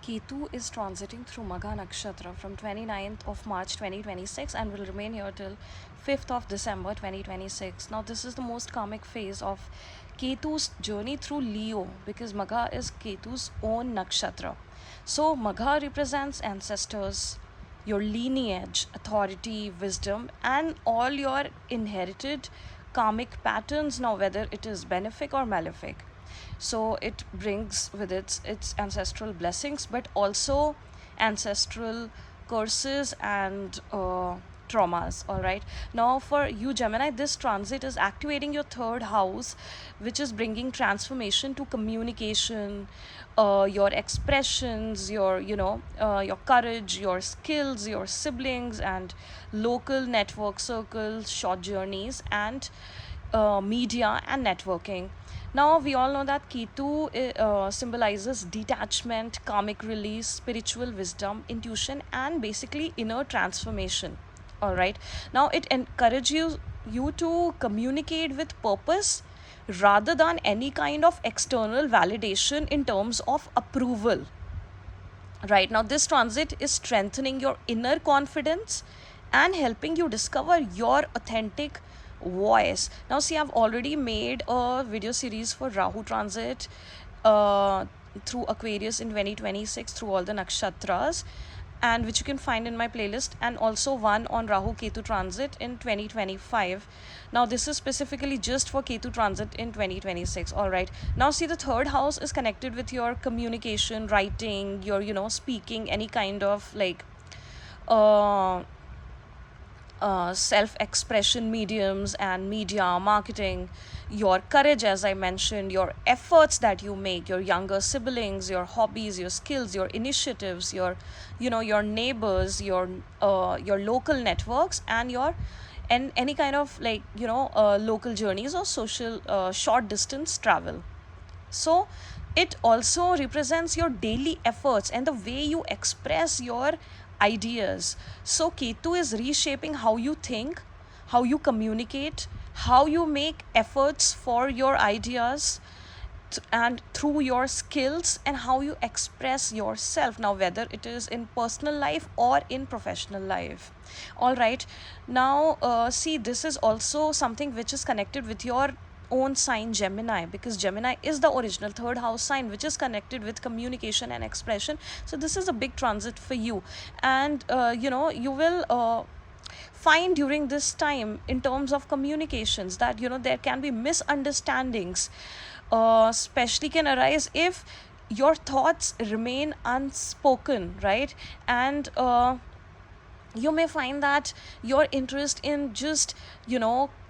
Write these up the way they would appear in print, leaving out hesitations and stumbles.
Ketu is transiting through Magha Nakshatra from 29th of March 2026 and will remain here till 5th of December 2026. Now, this is the most karmic phase of Ketu's journey through Leo because Magha is Ketu's own nakshatra. So, Magha represents ancestors, your lineage, authority, wisdom, and all your inherited karmic patterns, now whether it is benefic or malefic. So it brings with its ancestral blessings, but also ancestral curses and traumas. All right, now for you Gemini, this transit is activating your third house, which is bringing transformation to communication, your expressions, your courage, your skills, your siblings, and local network circles, short journeys, and media and networking. Now, we all know that Ketu symbolizes detachment, karmic release, spiritual wisdom, intuition, and basically inner transformation. All right. Now, it encourages you to communicate with purpose rather than any kind of external validation in terms of approval. Right now, this transit is strengthening your inner confidence and helping you discover your authentic voice. Now, see, I've already made a video series for Rahu transit uh, through Aquarius in 2026 through all the nakshatras, and which you can find in my playlist, and also one on Rahu Ketu transit in 2025. Now, this is specifically just for Ketu transit in 2026. All right. Now, see, the third house is connected with your communication, writing, your, speaking, any kind of like uh, self expression mediums and media marketing, your courage, as I mentioned, your efforts that you make, your younger siblings, your hobbies, your skills, your initiatives, your neighbors, your local networks, and any kind of like local journeys or social short distance travel. So it also represents your daily efforts and the way you express your ideas. So Ketu is reshaping how you think, how you communicate, how you make efforts for your ideas, and through your skills, and how you express yourself, now whether it is in personal life or in professional life. All right. Now, see, this is also something which is connected with your own sign Gemini, because Gemini is the original third house sign which is connected with communication and expression. So this is a big transit for you, and you will find during this time in terms of communications that there can be misunderstandings, especially can arise if your thoughts remain unspoken, right? And you may find that your interest in just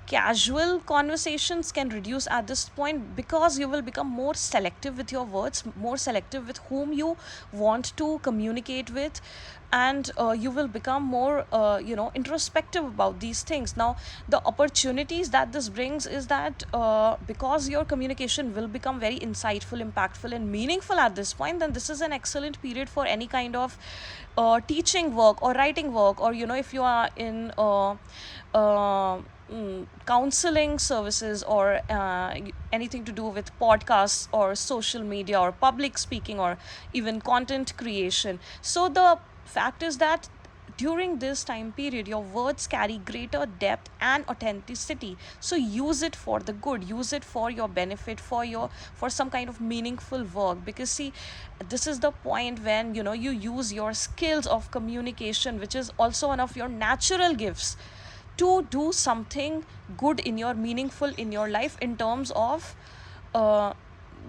casual conversations can reduce at this point, because you will become more selective with your words, more selective with whom you want to communicate with, and you will become more introspective about these things. Now, the opportunities that this brings is that because your communication will become very insightful, impactful, and meaningful at this point, then this is an excellent period for any kind of teaching work or writing work, or if you are in counseling services, or anything to do with podcasts or social media or public speaking or even content creation. So the fact is that during this time period your words carry greater depth and authenticity, so use it for the good, use it for your benefit, for some kind of meaningful work. Because see, this is the point when you use your skills of communication, which is also one of your natural gifts, to do something good in your meaningful in your life in terms of uh,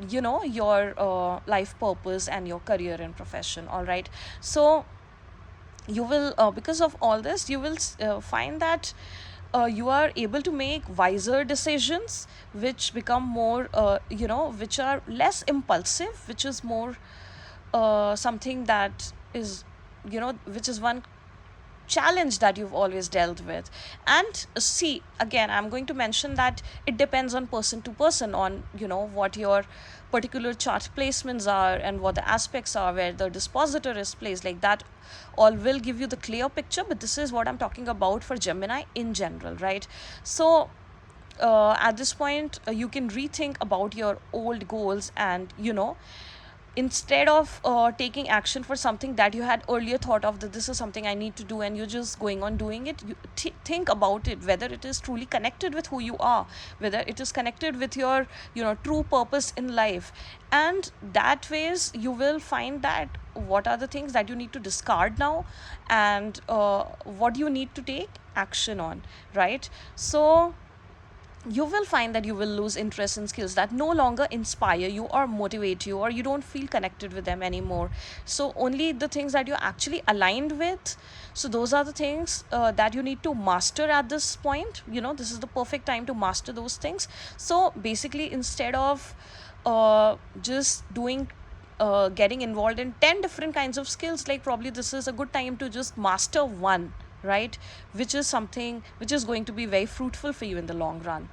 your life purpose and your career and profession. All right. So you will because of all this, you will find that you are able to make wiser decisions, which become more which are less impulsive, which is more something that is which is one challenge that you've always dealt with. And see, again, I'm going to mention that it depends on person to person, on what your particular chart placements are and what the aspects are, where the dispositor is placed, like that all will give you the clear picture. But this is what I'm talking about for Gemini in general, right? So at this point, you can rethink about your old goals, and instead of taking action for something that you had earlier thought of, that this is something I need to do, and you're just going on doing it, you think about it, whether it is truly connected with who you are, whether it is connected with your true purpose in life. And that ways you will find that what are the things that you need to discard now, and what you need to take action on, right? So you will find that you will lose interest in skills that no longer inspire you or motivate you, or you don't feel connected with them anymore. So only the things that you're actually aligned with, so those are the things that you need to master at this point. This is the perfect time to master those things. So basically, instead of just doing getting involved in 10 different kinds of skills, like, probably this is a good time to just master one, right? Which is something which is going to be very fruitful for you in the long run,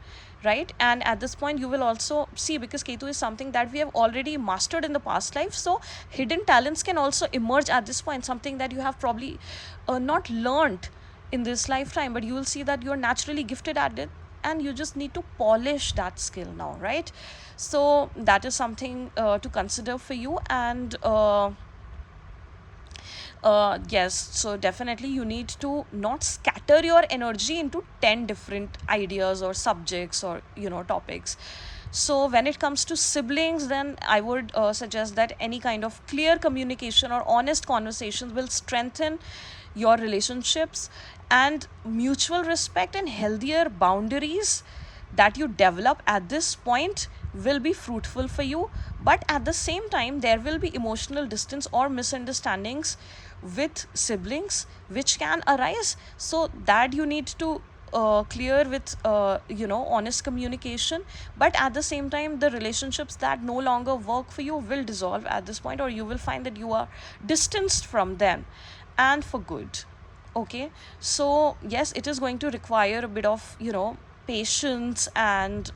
right? And at this point you will also see, because Ketu is something that we have already mastered in the past life, so hidden talents can also emerge at this point, something that you have probably not learned in this lifetime, but you will see that you are naturally gifted at it, and you just need to polish that skill now, right? So that is something to consider for you. And yes, so definitely you need to not scatter your energy into 10 different ideas or subjects or topics. So when it comes to siblings, then I would suggest that any kind of clear communication or honest conversations will strengthen your relationships, and mutual respect and healthier boundaries that you develop at this point will be fruitful for you. But at the same time, there will be emotional distance or misunderstandings with siblings which can arise, so that you need to clear with honest communication. But at the same time, the relationships that no longer work for you will dissolve at this point, or you will find that you are distanced from them, and for good. Okay, so yes, it is going to require a bit of patience and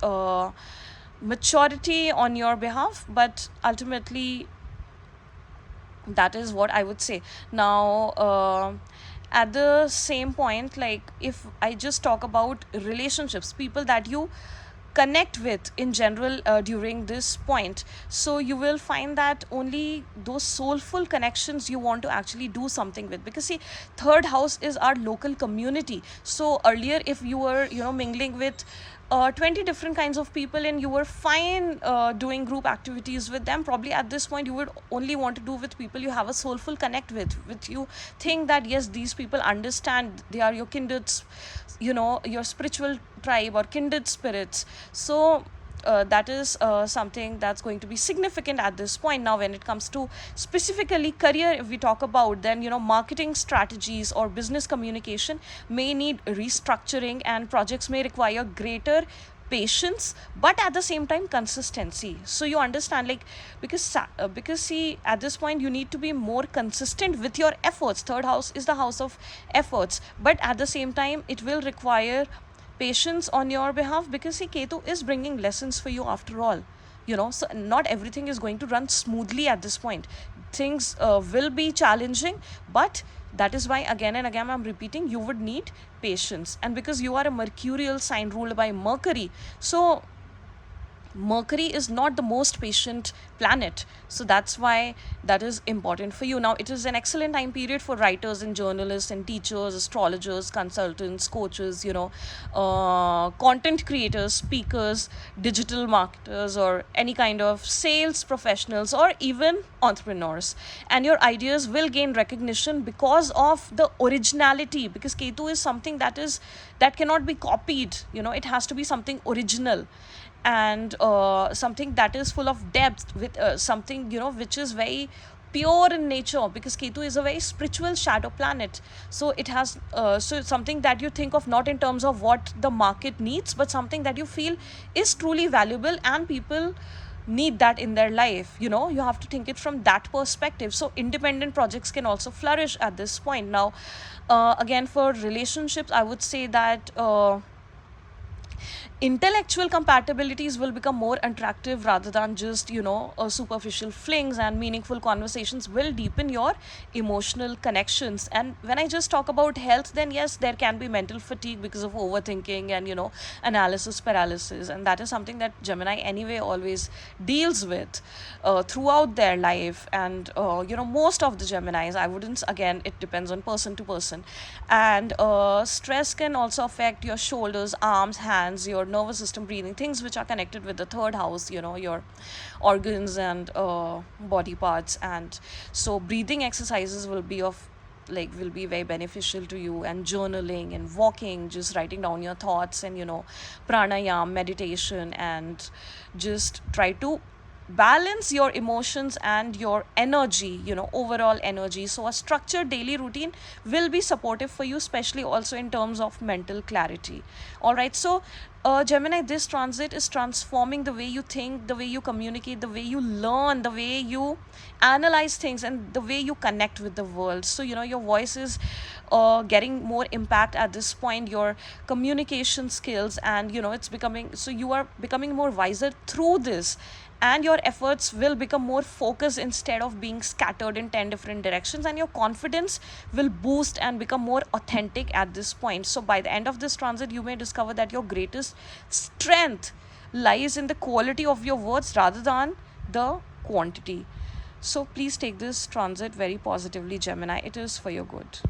maturity on your behalf, but ultimately that is what I would say. Now at the same point, like, if I just talk about relationships, people that you connect with in general during this point, so you will find that only those soulful connections you want to actually do something with, because see, third house is our local community. So earlier, if you were mingling with 20 different kinds of people, and you were fine doing group activities with them, probably at this point you would only want to do with people you have a soulful connect with you think that yes, these people understand, they are your kindred, your spiritual tribe or kindred spirits. So that is something that's going to be significant at this point. Now when it comes to specifically career, if we talk about, then marketing strategies or business communication may need restructuring, and projects may require greater patience, but at the same time consistency. So you understand, like, because see, at this point you need to be more consistent with your efforts. Third house is the house of efforts, but at the same time it will require patience on your behalf, because see, Ketu is bringing lessons for you after all. So not everything is going to run smoothly at this point. Things will be challenging, but that is why again and again I'm repeating, you would need patience. And because you are a mercurial sign ruled by Mercury, so Mercury is not the most patient planet. So that's why that is important for you. Now, it is an excellent time period for writers and journalists and teachers, astrologers, consultants, coaches, content creators, speakers, digital marketers, or any kind of sales professionals, or even entrepreneurs. And your ideas will gain recognition because of the originality, because Ketu is something that cannot be copied. It has to be something original, and something that is full of depth, with something which is very pure in nature, because Ketu is a very spiritual shadow planet. So it has so it's something that you think of not in terms of what the market needs, but something that you feel is truly valuable and people need that in their life. You have to think it from that perspective. So independent projects can also flourish at this point. Now again, for relationships, I would say that Intellectual compatibilities will become more attractive rather than just, superficial flings, and meaningful conversations will deepen your emotional connections. And when I just talk about health, then yes, there can be mental fatigue because of overthinking and, analysis paralysis. And that is something that Gemini anyway always deals with throughout their life. And, most of the Geminis, I wouldn't, again, it depends on person to person. And stress can also affect your shoulders, arms, hands, your nervous system, breathing, things which are connected with the third house, your organs and body parts. And so breathing exercises will be of, will be very beneficial to you, and journaling and walking, just writing down your thoughts, and pranayam, meditation, and just try to balance your emotions and your energy, overall energy. So a structured daily routine will be supportive for you, especially also in terms of mental clarity. All right, so Gemini, this transit is transforming the way you think, the way you communicate, the way you learn, the way you analyze things, and the way you connect with the world. So your voice is getting more impact at this point, your communication skills, and it's becoming, so you are becoming more wiser through this, and your efforts will become more focused instead of being scattered in 10 different directions, and your confidence will boost and become more authentic at this point. So by the end of this transit, you may discover that your greatest strength lies in the quality of your words rather than the quantity. So please take this transit very positively, Gemini. It is for your good.